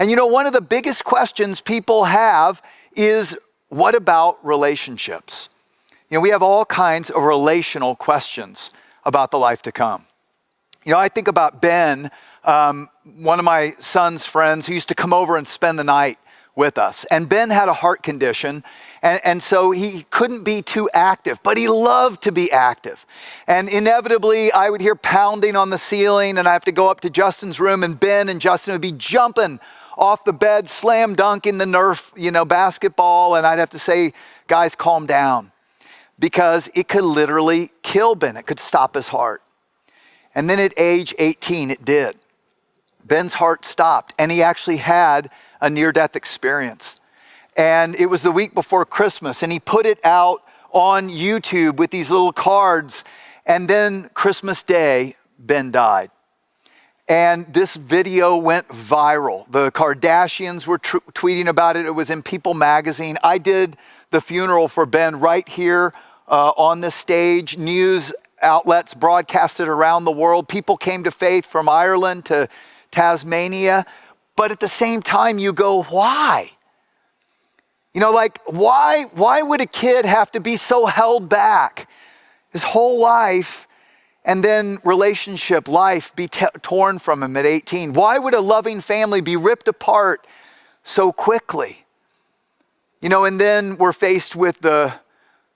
And one of the biggest questions people have is, what about relationships? We have all kinds of relational questions about the life to come. I think about Ben, one of my son's friends who used to come over and spend the night with us. And Ben had a heart condition, and so he couldn't be too active, but he loved to be active. And inevitably, I would hear pounding on the ceiling, and I have to go up to Justin's room, and Ben and Justin would be jumping off the bed, slam dunking the Nerf, basketball, and I'd have to say, guys, calm down, because it could literally kill Ben. It could stop his heart. And then at age 18, it did. Ben's heart stopped, and he actually had a near-death experience. And it was the week before Christmas, and he put it out on YouTube with these little cards, and then Christmas Day, Ben died. And this video went viral. The Kardashians were tweeting about it. It was in People magazine. I did the funeral for Ben right here on the stage. News outlets broadcasted around the world. People came to faith from Ireland to Tasmania. But at the same time, you go, why? Why would a kid have to be so held back his whole life, and then relationship life be torn from him at 18? Why would a loving family be ripped apart so quickly? And then we're faced with the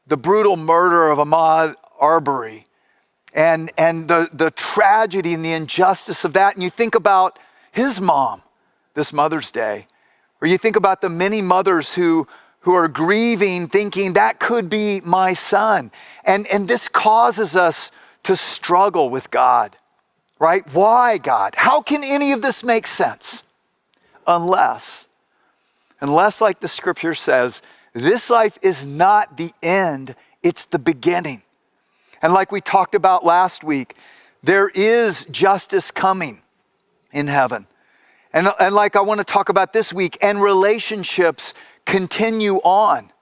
brutal murder of Ahmaud Arbery and the tragedy and the injustice of that. And you think about his mom this Mother's Day, or you think about the many mothers who are grieving, thinking that could be my son. And this causes us to struggle with God, right? Why, God? How can any of this make sense? Unless, like the scripture says, this life is not the end, it's the beginning. And like we talked about last week, there is justice coming in heaven. And like I want to talk about this week, and relationships continue on,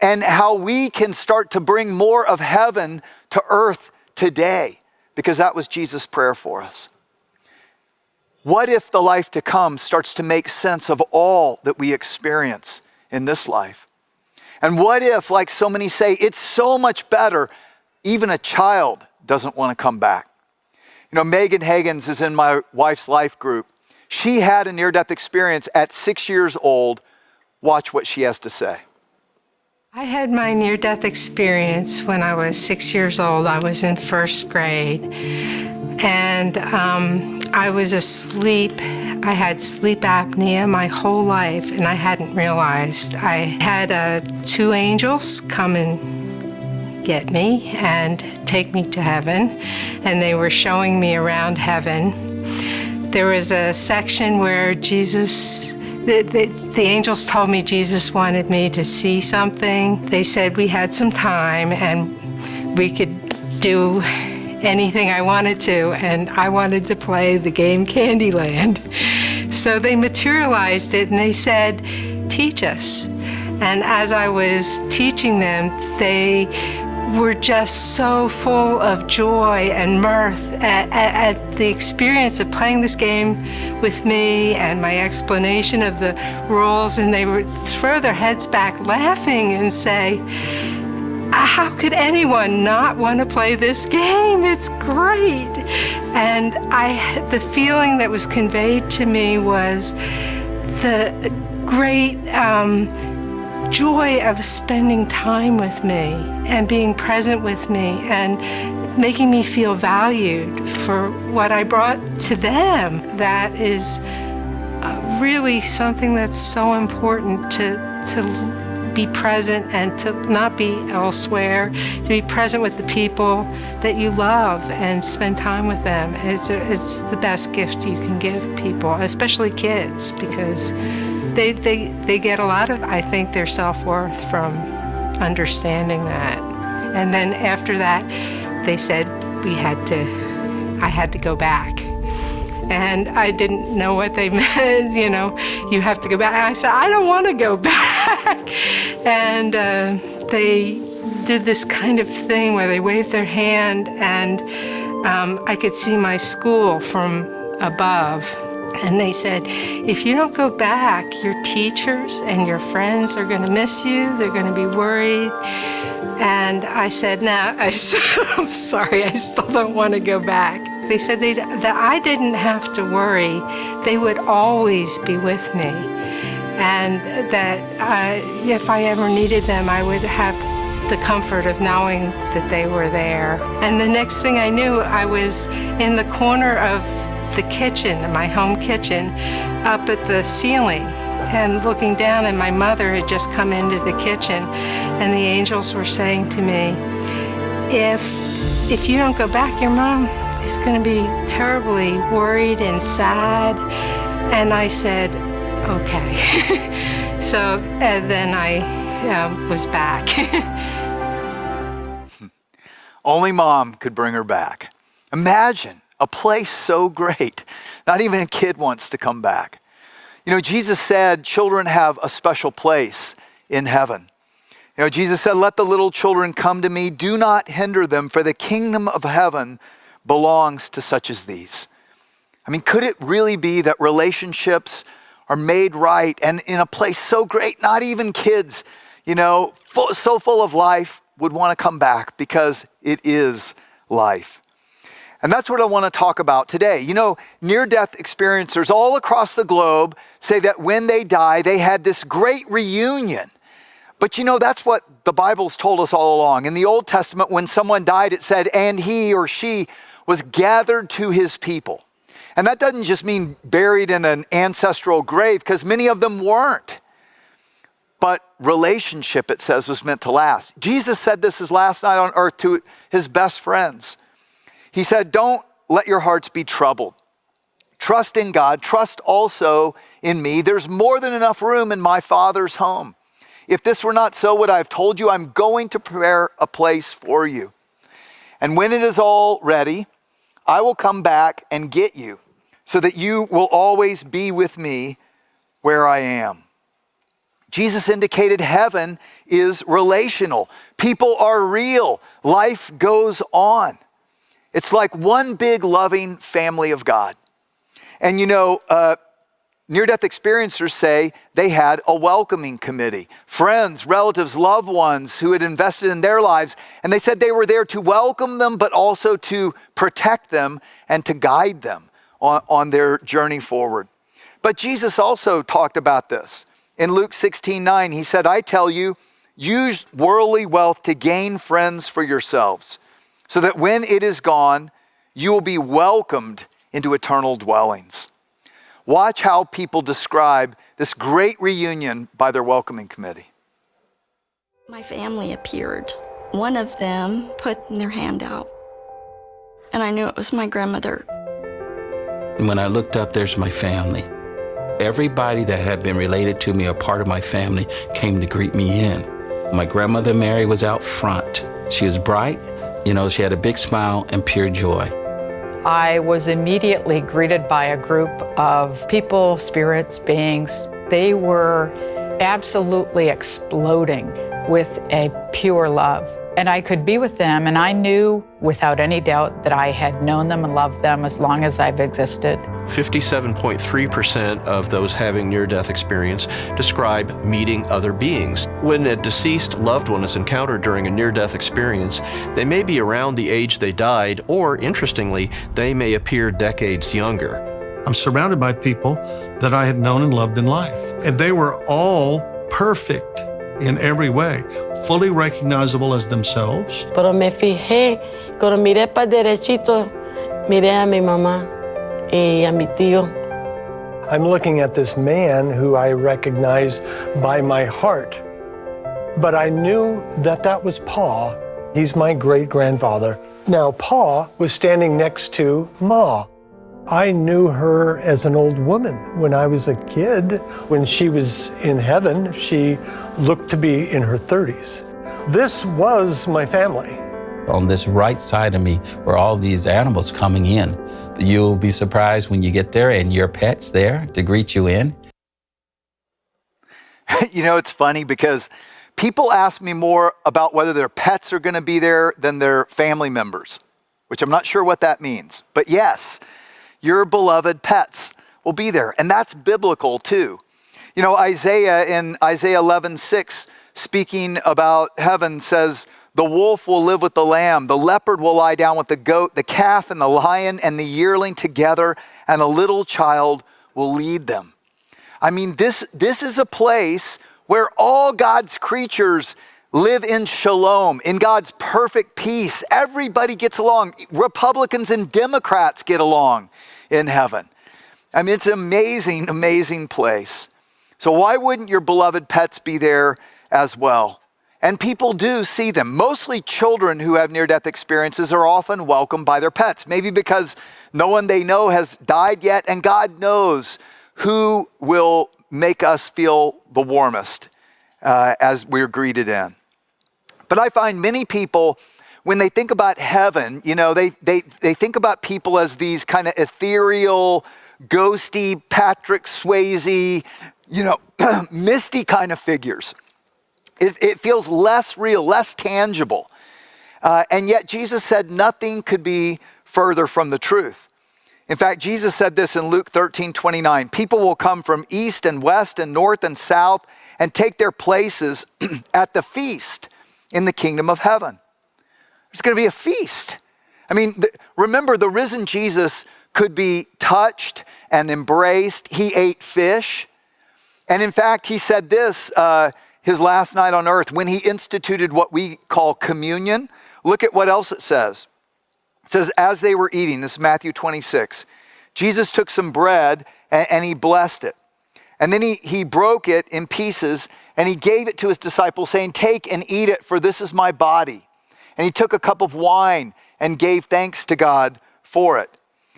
and how we can start to bring more of heaven to earth today, because that was Jesus' prayer for us. What if the life to come starts to make sense of all that we experience in this life? And what if, like so many say, it's so much better, even a child doesn't want to come back? Megan Hagins is in my wife's life group. She had a near-death experience at 6 years old. Watch what she has to say. I had my near-death experience when I was 6 years old. I was in first grade, and I was asleep. I had sleep apnea my whole life, and I hadn't realized. I had 2 angels come and get me and take me to heaven, and they were showing me around heaven. There was a section where the angels told me Jesus wanted me to see something. They said we had some time and we could do anything I wanted to, and I wanted to play the game Candyland. So they materialized it and they said, teach us. And as I was teaching them, they were just so full of joy and mirth at the experience of playing this game with me and my explanation of the rules, and they would throw their heads back laughing and say, how could anyone not want to play this game? It's great. And the feeling that was conveyed to me was the great joy of spending time with me and being present with me and making me feel valued for what I brought to them. That is really something that's so important to be present and to not be elsewhere, to be present with the people that you love and spend time with them. It's the best gift you can give people, especially kids, because they get a lot of, I think, their self-worth from understanding that. And then after that, they said I had to go back. And I didn't know what they meant, you have to go back. And I said, I don't want to go back. And they did this kind of thing where they waved their hand, and I could see my school from above. And they said, if you don't go back, your teachers and your friends are going to miss you. They're going to be worried. And I said, no, I'm sorry, I still don't want to go back. They said that I didn't have to worry. They would always be with me. And that if I ever needed them, I would have the comfort of knowing that they were there. And the next thing I knew, I was in the corner of the kitchen, my home kitchen, up at the ceiling and looking down, and my mother had just come into the kitchen, and the angels were saying to me, if you don't go back, your mom is going to be terribly worried and sad. And I said, okay. So then I was back. Only mom could bring her back. Imagine a place so great. Not even a kid wants to come back. You know, Jesus said children have a special place in heaven. You know, Jesus said, let the little children come to me. Do not hinder them, for the kingdom of heaven belongs to such as these. I mean, could it really be that relationships are made right and in a place so great, not even kids, you know, so full of life would want to come back because it is life. And that's what I want to talk about today. You know, near-death experiencers all across the globe say that when they die, they had this great reunion. But you know, that's what the Bible's told us all along. In the Old Testament, when someone died, it said, and he or she was gathered to his people. And that doesn't just mean buried in an ancestral grave, because many of them weren't. But relationship, it says, was meant to last. Jesus said this his last night on earth to his best friends. He said, don't let your hearts be troubled. Trust in God. Trust also in me. There's more than enough room in my Father's home. If this were not so, would I have told you? I'm going to prepare a place for you. And when it is all ready, I will come back and get you so that you will always be with me where I am. Jesus indicated heaven is relational. People are real. Life goes on. It's like one big loving family of God. And you know, near-death experiencers say they had a welcoming committee. Friends, relatives, loved ones who had invested in their lives. And they said they were there to welcome them, but also to protect them and to guide them on their journey forward. But Jesus also talked about this. In Luke 16:9, he said, I tell you, use worldly wealth to gain friends for yourselves, so that when it is gone, you will be welcomed into eternal dwellings. Watch how people describe this great reunion by their welcoming committee. My family appeared. One of them put their hand out, and I knew it was my grandmother. And when I looked up, there's my family. Everybody that had been related to me or part of my family came to greet me in. My grandmother Mary was out front. She was bright. You know, she had a big smile and pure joy. I was immediately greeted by a group of people, spirits, beings. They were absolutely exploding with a pure love. And I could be with them, and I knew without any doubt that I had known them and loved them as long as I've existed. 57.3% of those having near-death experience describe meeting other beings. When a deceased loved one is encountered during a near-death experience, they may be around the age they died, or interestingly, they may appear decades younger. I'm surrounded by people that I had known and loved in life, and they were all perfect in every way, fully recognizable as themselves. Pero me fijé, cuando miré para derechito, miré a mi mamá y a mi tío. I'm looking at this man who I recognize by my heart, but I knew that that was Pa. He's my great-grandfather. Now, Pa was standing next to Ma. I knew her as an old woman when I was a kid. When she was in heaven, she looked to be in her 30s. This was my family. On this right side of me were all these animals coming in. You'll be surprised when you get there and your pet's there to greet you in. You know, it's funny because people ask me more about whether their pets are going to be there than their family members, which I'm not sure what that means. But yes, your beloved pets will be there. And that's biblical too. You know, Isaiah in Isaiah 11:6, speaking about heaven, says, the wolf will live with the lamb, the leopard will lie down with the goat, the calf and the lion and the yearling together, and a little child will lead them. I mean, this is a place where all God's creatures live in shalom, in God's perfect peace. Everybody gets along. Republicans and Democrats get along in heaven. I mean, it's an amazing, amazing place. So why wouldn't your beloved pets be there as well? And people do see them. Mostly children who have near-death experiences are often welcomed by their pets, maybe because no one they know has died yet, and God knows who will make us feel the warmest as we're greeted in. But I find many people, when they think about heaven, you know, they think about people as these kind of ethereal, ghosty, Patrick Swayze, you know, misty kind of figures. It feels less real, less tangible. And yet Jesus said nothing could be further from the truth. In fact, Jesus said this in Luke 13:29, people will come from east and west and north and south and take their places at the feast in the kingdom of heaven. There's going to be a feast. I mean, remember, the risen Jesus could be touched and embraced. He ate fish. And in fact, he said this his last night on earth when he instituted what we call communion. Look at what else it says. It says, as they were eating, this is Matthew 26, Jesus took some bread and he blessed it. And then he broke it in pieces and he gave it to his disciples saying, take and eat it, for this is my body. And he took a cup of wine and gave thanks to God for it.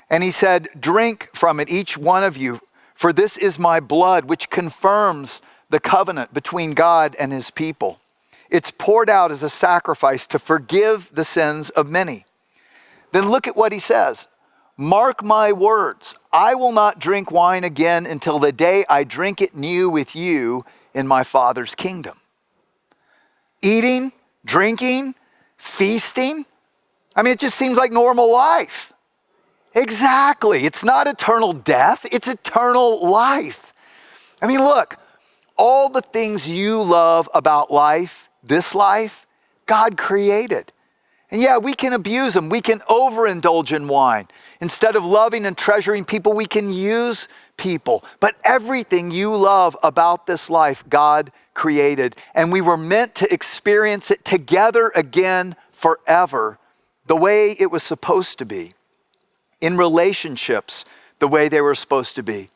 And he said, drink from it, each one of you, for this is my blood, which confirms the covenant between God and his people. It's poured out as a sacrifice to forgive the sins of many. Then look at what he says. Mark my words. I will not drink wine again until the day I drink it new with you in my Father's kingdom. Eating, drinking, feasting. I mean, it just seems like normal life. Exactly. It's not eternal death. It's eternal life. I mean, look, all the things you love about life, this life, God created. And yeah, we can abuse them. We can overindulge in wine. Instead of loving and treasuring people, we can use people. But everything you love about this life, God created. And we were meant to experience it together again forever, the way it was supposed to be. In relationships, the way they were supposed to be.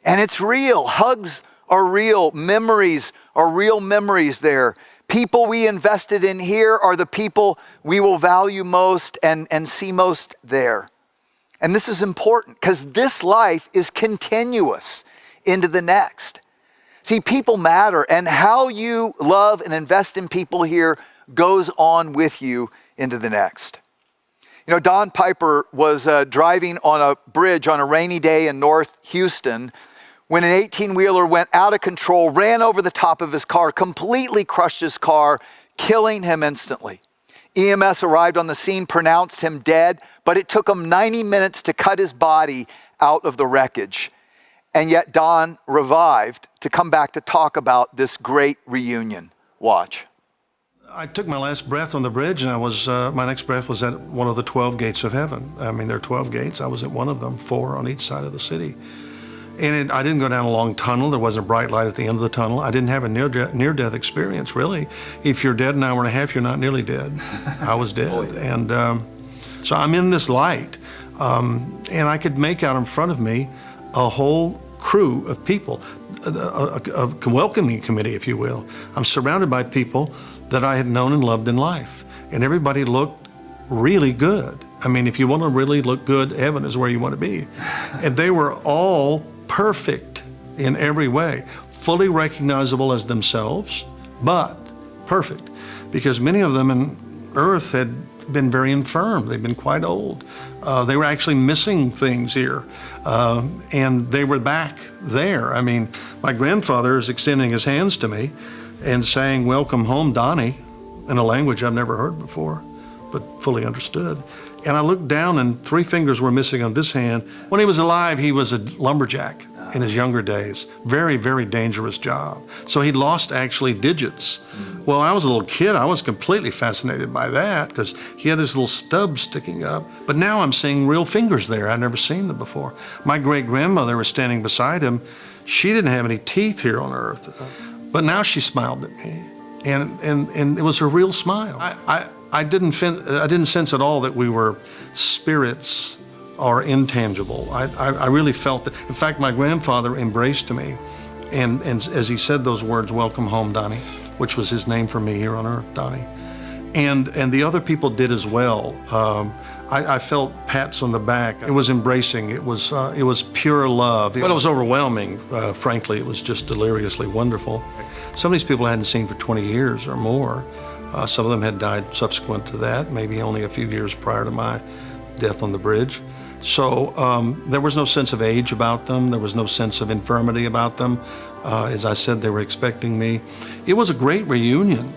And it's real. Hugs are real. Memories are real memories there. People we invested in here are the people we will value most and see most there. And this is important because this life is continuous into the next. See, people matter, and how you love and invest in people here goes on with you into the next. You know, Don Piper was driving on a bridge on a rainy day in North Houston when an 18-wheeler went out of control, ran over the top of his car, completely crushed his car, killing him instantly. EMS arrived on the scene, pronounced him dead, but it took them 90 minutes to cut his body out of the wreckage. And yet Don revived to come back to talk about this great reunion. Watch. I took my last breath on the bridge, and my next breath was at one of the 12 gates of heaven. I mean, there are 12 gates. I was at one of them, 4 on each side of the city. And I didn't go down a long tunnel. There wasn't a bright light at the end of the tunnel. I didn't have a near-death experience, really. If you're dead an hour and a half, you're not nearly dead. I was dead. And so I'm in this light. And I could make out in front of me a whole crew of people, a welcoming committee, if you will. I'm surrounded by people that I had known and loved in life. And everybody looked really good. I mean, if you want to really look good, heaven is where you want to be. And they were all perfect in every way, fully recognizable as themselves, but perfect. Because many of them in earth had been very infirm. They'd been quite old. They were actually missing things here. And they were back there. I mean, my grandfather is extending his hands to me and saying, welcome home, Donnie, in a language I've never heard before, but fully understood. And I looked down and 3 fingers were missing on this hand. When he was alive, he was a lumberjack in his younger days. Very, very dangerous job. So he'd lost actually digits. Well, when I was a little kid, I was completely fascinated by that because he had this little stub sticking up. But now I'm seeing real fingers there. I'd never seen them before. My great-grandmother was standing beside him. She didn't have any teeth here on earth. But now she smiled at me. And it was a real smile. I didn't sense at all that we were spirits or intangible. I really felt that. In fact, my grandfather embraced me. And as he said those words, "Welcome home, Donnie," which was his name for me here on earth, Donnie. And the other people did as well. I felt pats on the back. It was embracing. It was pure love. But it was overwhelming. Frankly, it was just deliriously wonderful. Some of these people I hadn't seen for 20 years or more. Some of them had died subsequent to that, maybe only a few years prior to my death on the bridge. So there was no sense of age about them. There was no sense of infirmity about them. As I said, they were expecting me. It was a great reunion.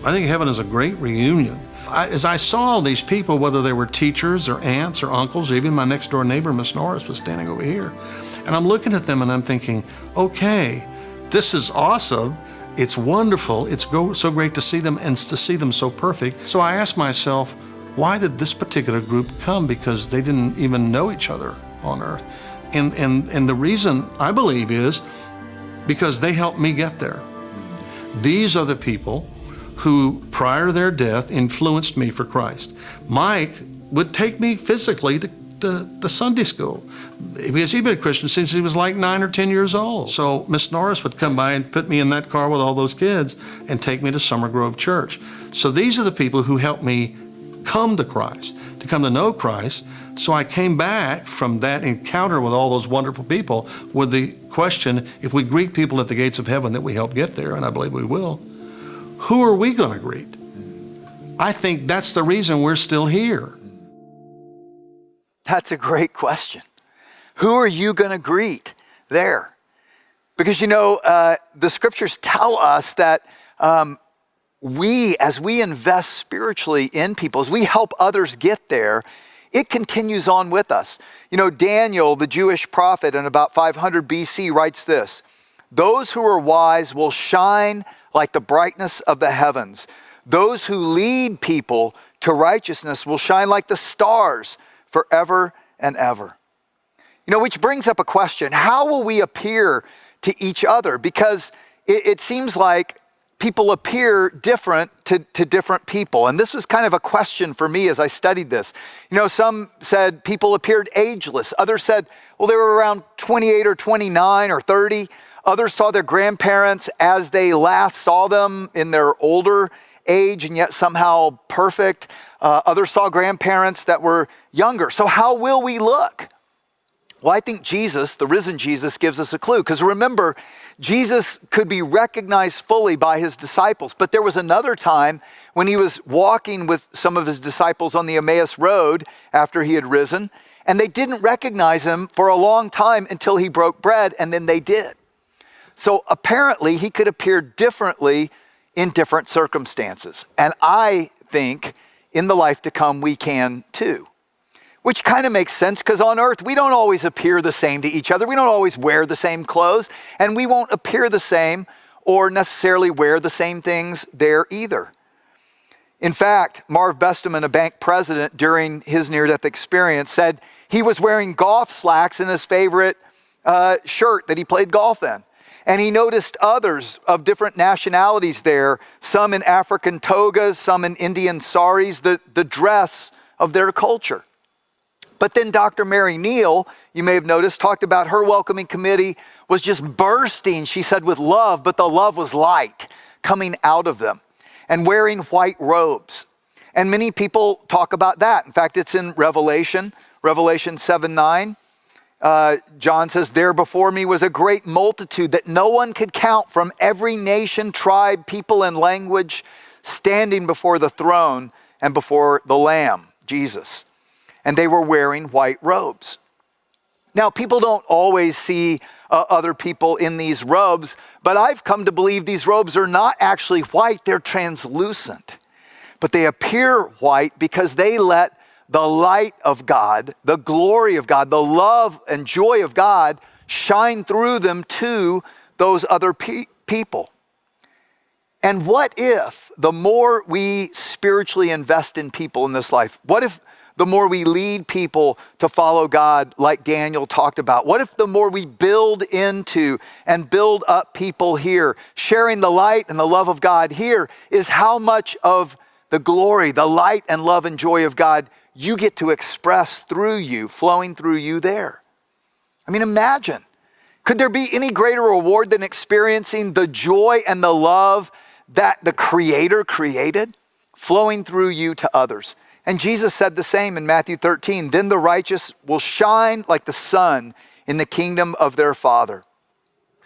I think heaven is a great reunion. As I saw these people, whether they were teachers or aunts or uncles, or even my next door neighbor, Miss Norris, was standing over here. And I'm looking at them and I'm thinking, okay, this is awesome. It's wonderful. It's so great to see them and to see them so perfect. So I asked myself, why did this particular group come? Because they didn't even know each other on earth. And the reason I believe is because they helped me get there. These are the people who, prior to their death, influenced me for Christ. Mike would take me physically to Sunday school because he'd been a Christian since he was like 9 or 10 years old. So Miss Norris would come by and put me in that car with all those kids and take me to Summer Grove Church. So these are the people who helped me come to Christ, to come to know Christ. So I came back from that encounter with all those wonderful people with the question, if we greet people at the gates of heaven that we help get there, and I believe we will, who are we going to greet? I think that's the reason we're still here. That's a great question. Who are you going to greet there? Because, the scriptures tell us that as we invest spiritually in people, as we help others get there, it continues on with us. Daniel, the Jewish prophet in about 500 BC writes this: "Those who are wise will shine like the brightness of the heavens. Those who lead people to righteousness will shine like the stars forever and ever." Which brings up a question: how will we appear to each other? Because it seems like people appear different to different people. And this was kind of a question for me as I studied this. Some said people appeared ageless. Others said, well, they were around 28 or 29 or 30. Others saw their grandparents as they last saw them in their older age and yet somehow perfect. Others saw grandparents that were younger. So how will we look? Well, I think Jesus, the risen Jesus, gives us a clue. Because remember, Jesus could be recognized fully by his disciples. But there was another time when he was walking with some of his disciples on the Emmaus Road after he had risen. And they didn't recognize him for a long time until he broke bread, and then they did. So apparently he could appear differently in different circumstances. And I think in the life to come we can too. Which kind of makes sense because on earth we don't always appear the same to each other. We don't always wear the same clothes, and we won't appear the same or necessarily wear the same things there either. In fact, Marv Besteman, a bank president during his near-death experience, said he was wearing golf slacks in his favorite shirt that he played golf in. And he noticed others of different nationalities there, some in African togas, some in Indian saris, the dress of their culture. But then Dr. Mary Neal, you may have noticed, talked about her welcoming committee was just bursting, she said, with love, but the love was light coming out of them, and wearing white robes. And many people talk about that. In fact, it's in Revelation 7:9. John says, "There before me was a great multitude that no one could count, from every nation, tribe, people, and language, standing before the throne and before the Lamb," Jesus. And they were wearing white robes. Now, people don't always see other people in these robes, but I've come to believe these robes are not actually white, they're translucent. But they appear white because they let the light of God, the glory of God, the love and joy of God shine through them to those other people. And what if the more we spiritually invest in people in this life, what if the more we lead people to follow God like Daniel talked about? What if the more we build into and build up people here, sharing the light and the love of God here is how much of the glory, the light and love and joy of God you get to express through you, flowing through you there. I mean, imagine, could there be any greater reward than experiencing the joy and the love that the Creator created flowing through you to others? And Jesus said the same in Matthew 13, then the righteous will shine like the sun in the kingdom of their Father.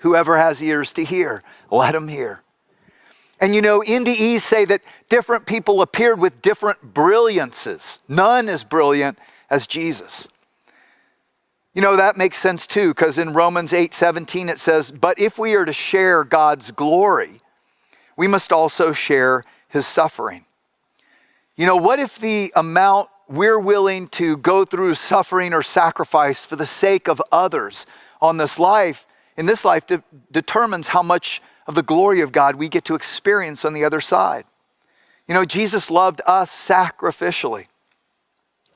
Whoever has ears to hear, let him hear. And you know, NDEs say that different people appeared with different brilliances. None as brilliant as Jesus. You know, that makes sense too, because in Romans 8:17 it says, but if we are to share God's glory, we must also share his suffering. You know, what if the amount we're willing to go through suffering or sacrifice for the sake of others in this life determines how much of the glory of God we get to experience on the other side. You know, Jesus loved us sacrificially.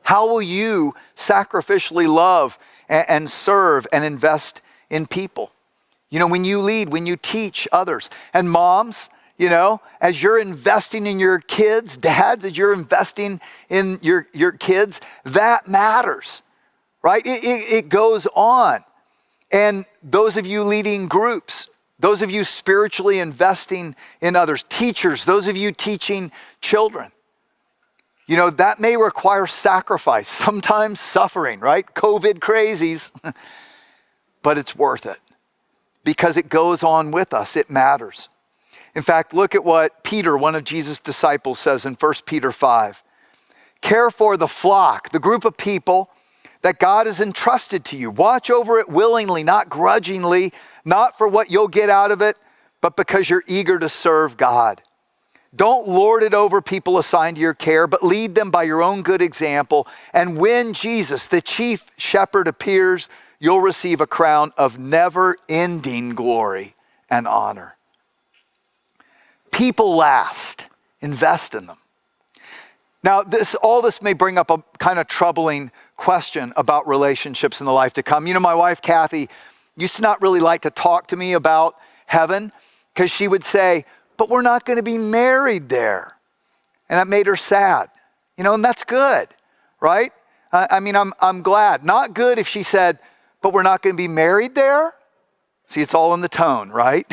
How will you sacrificially love and serve and invest in people? You know, when you lead, when you teach others. And moms, you know, as you're investing in your kids, dads, as you're investing in your kids, that matters, right? It goes on. And those of you leading groups, those of you spiritually investing in others, teachers, those of you teaching children, you know, that may require sacrifice, sometimes suffering, right? COVID crazies, but it's worth it because it goes on with us. It matters. In fact, look at what Peter, one of Jesus' disciples, says in 1 Peter 5. Care for the flock, the group of people that God has entrusted to you. Watch over it willingly, not grudgingly, not for what you'll get out of it, but because you're eager to serve God. Don't lord it over people assigned to your care, but lead them by your own good example. And when Jesus, the chief shepherd, appears, you'll receive a crown of never-ending glory and honor. People last. Invest in them. Now, all this may bring up a kind of troubling question about relationships in the life to come. You know, my wife, Kathy, used to not really like to talk to me about heaven because she would say, but we're not going to be married there. And that made her sad. You know, and that's good, right? I mean, I'm glad. Not good if she said, but we're not going to be married there. See, it's all in the tone, right?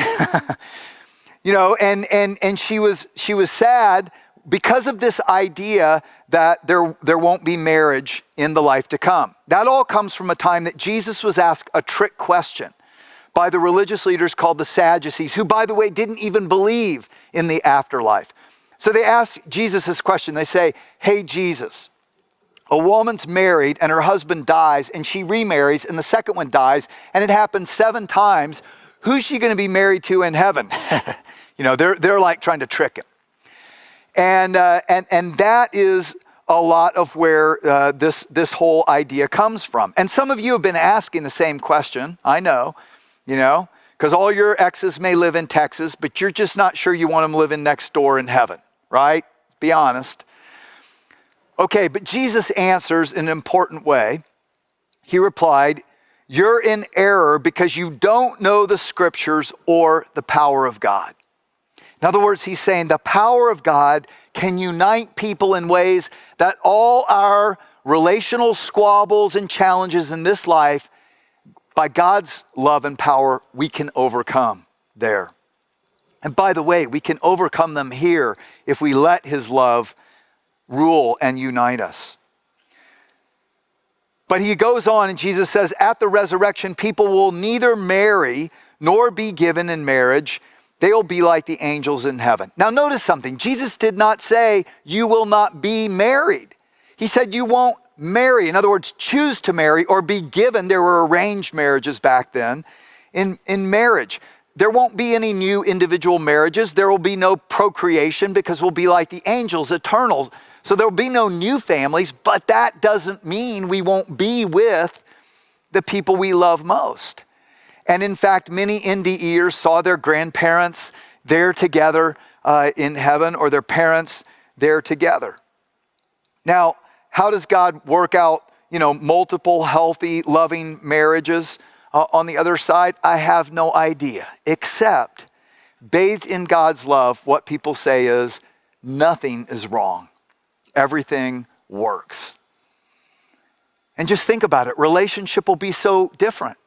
You know, and she was sad because of this idea that there won't be marriage in the life to come. That all comes from a time that Jesus was asked a trick question by the religious leaders called the Sadducees, who, by the way, didn't even believe in the afterlife. So they asked Jesus this question. They say, hey, Jesus, a woman's married and her husband dies and she remarries and the second one dies and it happens 7 times. Who's she going to be married to in heaven? You know, they're like trying to trick him. And that is a lot of where this whole idea comes from. And some of you have been asking the same question, I know, you know, because all your exes may live in Texas, but you're just not sure you want them living next door in heaven, right? Be honest. Okay, but Jesus answers in an important way. He replied, you're in error because you don't know the scriptures or the power of God. In other words, he's saying the power of God can unite people in ways that all our relational squabbles and challenges in this life, by God's love and power, we can overcome there. And by the way, we can overcome them here if we let his love rule and unite us. But he goes on and Jesus says, at the resurrection, people will neither marry nor be given in marriage. They'll be like the angels in heaven. Now notice something. Jesus did not say you will not be married. He said you won't marry. In other words, choose to marry or be given. There were arranged marriages back then in marriage. There won't be any new individual marriages. There will be no procreation because we'll be like the angels, eternal. So there'll be no new families, but that doesn't mean we won't be with the people we love most. And in fact, many NDEers saw their grandparents there together in heaven, or their parents there together. Now, how does God work out, multiple healthy, loving marriages on the other side? I have no idea, except bathed in God's love, what people say is nothing is wrong. Everything works. And just think about it. Relationship will be so different.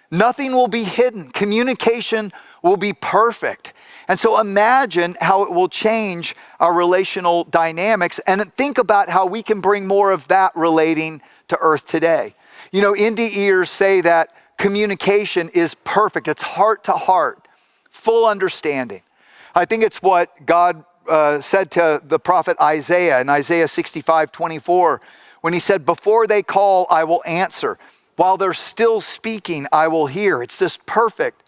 Nothing will be hidden. Communication will be perfect. And so imagine how it will change our relational dynamics, and think about how we can bring more of that relating to earth today. NDEers say that communication is perfect. It's heart to heart, full understanding. I think it's what God said to the prophet Isaiah in Isaiah 65:24, when he said, "Before they call, I will answer. While they're still speaking, I will hear." It's this perfect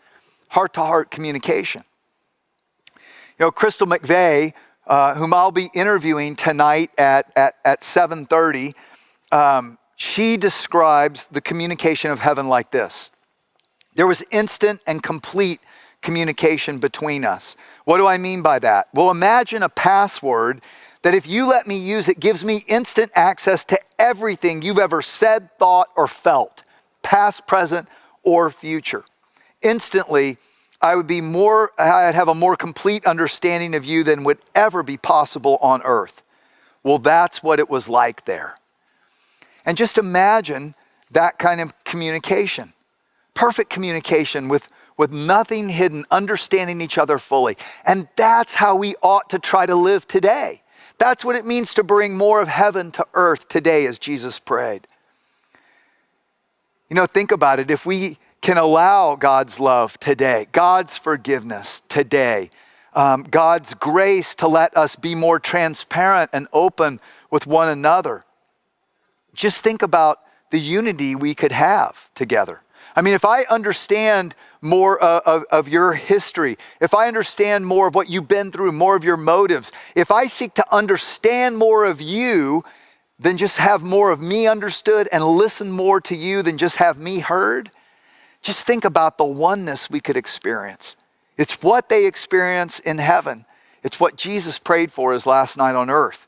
heart-to-heart communication. Crystal McVeigh, whom I'll be interviewing tonight at 7:30, she describes the communication of heaven like this. There was instant and complete communication between us. What do I mean by that? Well, imagine a password that if you let me use it, gives me instant access to everything you've ever said, thought, or felt, past, present, or future. Instantly, I'd have a more complete understanding of you than would ever be possible on earth. Well, that's what it was like there. And just imagine that kind of communication. Perfect communication with nothing hidden, understanding each other fully. And that's how we ought to try to live today. That's what it means to bring more of heaven to earth today, as Jesus prayed. Think about it. If we can allow God's love today, God's forgiveness today, God's grace to let us be more transparent and open with one another, just think about the unity we could have together. I mean, if I understand more of your history, if I understand more of what you've been through, more of your motives, if I seek to understand more of you than just have more of me understood, and listen more to you than just have me heard, just think about the oneness we could experience. It's what they experience in heaven. It's what Jesus prayed for his last night on earth,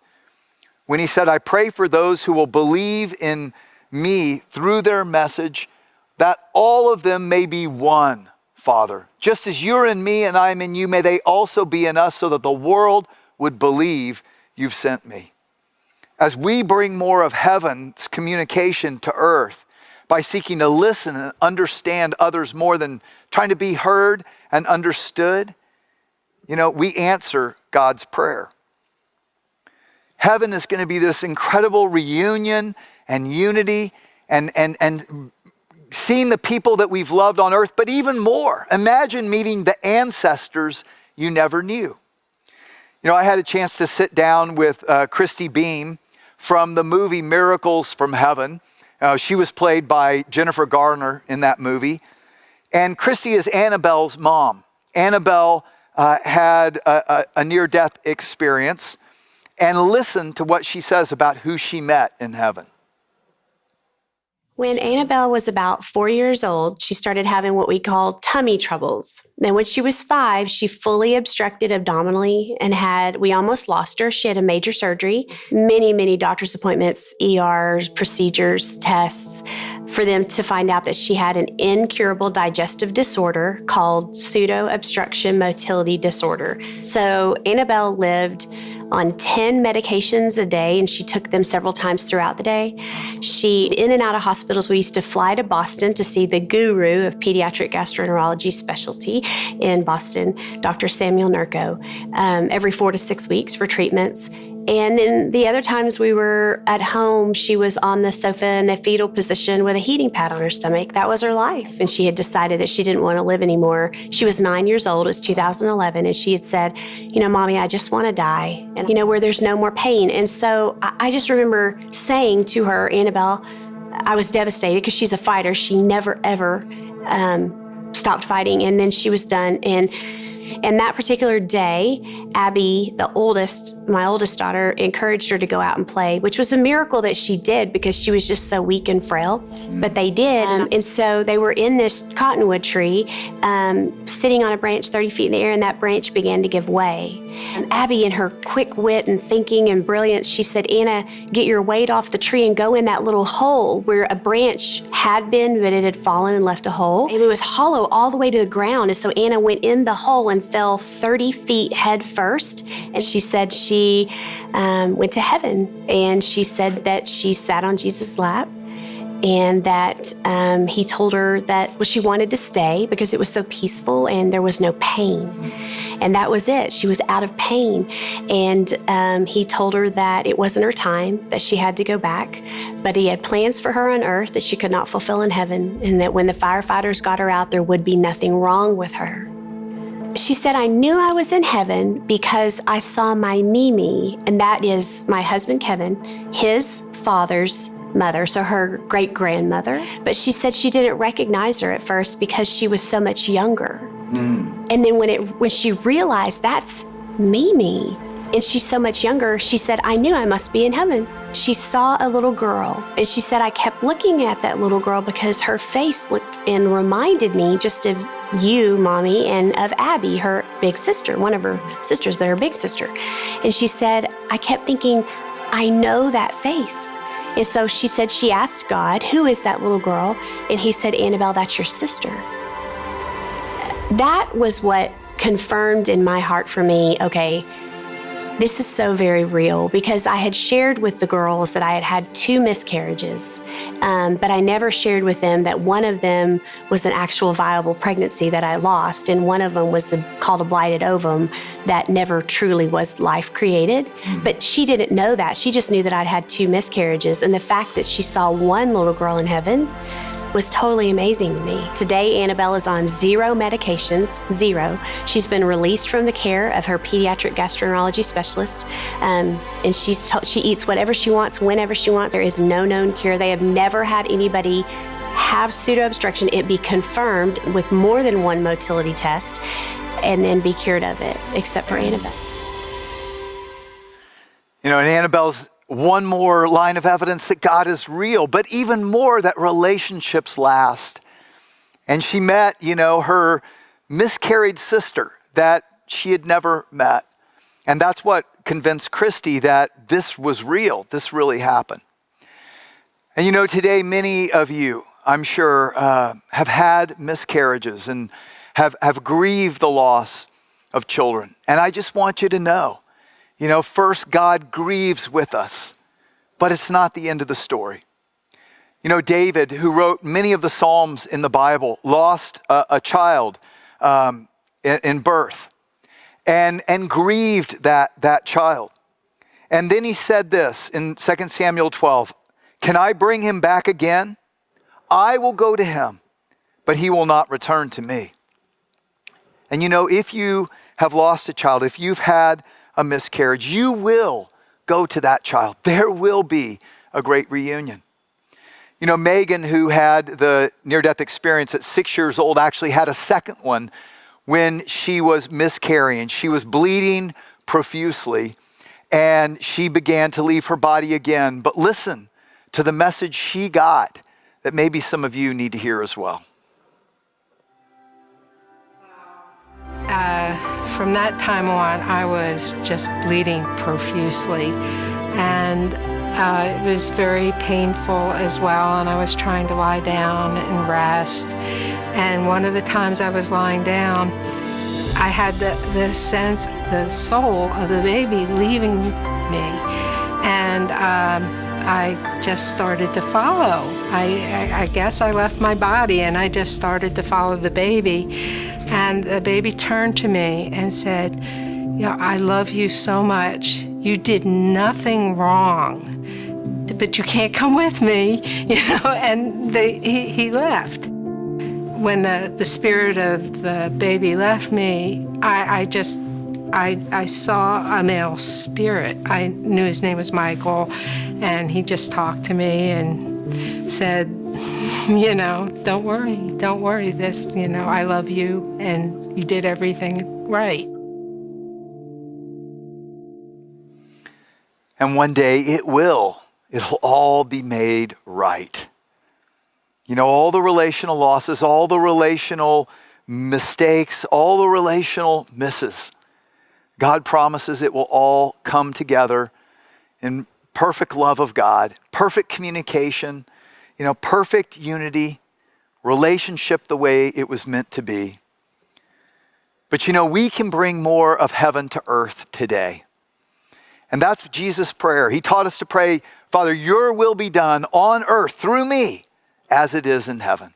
when he said, "I pray for those who will believe in me through their message, that all of them may be one, Father. Just as you're in me and I'm in you, may they also be in us, so that the world would believe you've sent me." As we bring more of heaven's communication to earth, by seeking to listen and understand others more than trying to be heard and understood, we answer God's prayer. Heaven is going to be this incredible reunion and unity and seeing the people that we've loved on earth, but even more. Imagine meeting the ancestors you never knew. I had a chance to sit down with Christy Beam from the movie Miracles from Heaven. She was played by Jennifer Garner in that movie. And Christy is Annabelle's mom. Annabelle had a near-death experience, and listen to what she says about who she met in heaven. When Annabelle was about 4 years old, she started having what we call tummy troubles. Then when she was 5, she fully obstructed abdominally and we almost lost her. She had a major surgery, many doctor's appointments, ERs, procedures, tests, for them to find out that she had an incurable digestive disorder called pseudo-obstruction motility disorder. So Annabelle lived on 10 medications a day, and she took them several times throughout the day. She, in and out of hospitals, we used to fly to Boston to see the guru of pediatric gastroenterology specialty in Boston, Dr. Samuel Nurko, every 4 to 6 weeks for treatments. And then the other times we were at home, she was on the sofa in a fetal position with a heating pad on her stomach. That was her life. And she had decided that she didn't want to live anymore. She was 9 years old. It was 2011. And she had said, Mommy, I just want to die. And, where there's no more pain. And so I just remember saying to her, Annabelle, I was devastated because she's a fighter. She never, ever stopped fighting. And then she was done. And And that particular day, Abby, my oldest daughter, encouraged her to go out and play, which was a miracle that she did because she was just so weak and frail. But they did. And so they were in this cottonwood tree, sitting on a branch 30 feet in the air, and that branch began to give way. And Abby, in her quick wit and thinking and brilliance, she said, Anna, get your weight off the tree and go in that little hole where a branch had been, but it had fallen and left a hole. And it was hollow all the way to the ground. And so Anna went in the hole and fell 30 feet head first. And she said she went to heaven. And she said that she sat on Jesus' lap, and that he told her that she wanted to stay because it was so peaceful and there was no pain. And that was it. She was out of pain. And he told her that it wasn't her time, that she had to go back, but he had plans for her on earth that she could not fulfill in heaven, and that when the firefighters got her out, there would be nothing wrong with her. She said, I knew I was in heaven because I saw my Mimi, and that is my husband, Kevin, his father's mother, so her great-grandmother. But she said she didn't recognize her at first because she was so much younger. And then when she realized that's Mimi, and she's so much younger, she said, I knew I must be in heaven. She saw a little girl, and she said, I kept looking at that little girl because her face looked and reminded me just of you, Mommy, and of Abby, her big sister, one of her sisters, but her big sister. And she said, I kept thinking, I know that face. And so she said she asked God, who is that little girl? And he said, Annabelle, that's your sister. That was what confirmed in my heart for me, okay, this is so very real, because I had shared with the girls that I had had 2 miscarriages, but I never shared with them that one of them was an actual viable pregnancy that I lost, and one of them was called a blighted ovum that never truly was life created. But she didn't know that. She just knew that I'd had 2 miscarriages, and the fact that she saw one little girl in heaven was totally amazing to me. Today, Annabelle is on 0 medications, 0. She's been released from the care of her pediatric gastroenterology specialist, and she eats whatever she wants, whenever she wants. There is no known cure. They have never had anybody have pseudo-obstruction, it be confirmed with more than 1 motility test, and then be cured of it, except for Annabelle. You know, and Annabelle's one more line of evidence that God is real, but even more that relationships last. And she met, her miscarried sister that she had never met. And that's what convinced Christy that this was real. This really happened. And today many of you, I'm sure, have had miscarriages and have grieved the loss of children. And I just want you to know, first, God grieves with us, but it's not the end of the story. David, who wrote many of the Psalms in the Bible, lost a child in birth and grieved that child. And then he said this in 2 Samuel 12, can I bring him back again? I will go to him, but he will not return to me. And if you have lost a child, if you've had a miscarriage, you will go to that child. There will be a great reunion. Megan, who had the near-death experience at 6 years old, actually had a second one when she was miscarrying. She was bleeding profusely, and she began to leave her body again. But listen to the message she got that maybe some of you need to hear as well. From that time on, I was just bleeding profusely, and it was very painful as well, and I was trying to lie down and rest. And one of the times I was lying down, I had the sense, the soul of the baby leaving me, and I just started to follow. I guess I left my body, and I just started to follow the baby. And the baby turned to me and said, I love you so much. You did nothing wrong, but you can't come with me, and he left. When the spirit of the baby left me, I saw a male spirit. I knew his name was Michael, and he just talked to me and said, don't worry. This, I love you and you did everything right. And one day it'll all be made right. All the relational losses, all the relational mistakes, all the relational misses. God promises it will all come together in perfect love of God, perfect communication, perfect unity, relationship the way it was meant to be. But we can bring more of heaven to earth today. And that's Jesus' prayer. He taught us to pray, Father, your will be done on earth through me as it is in heaven.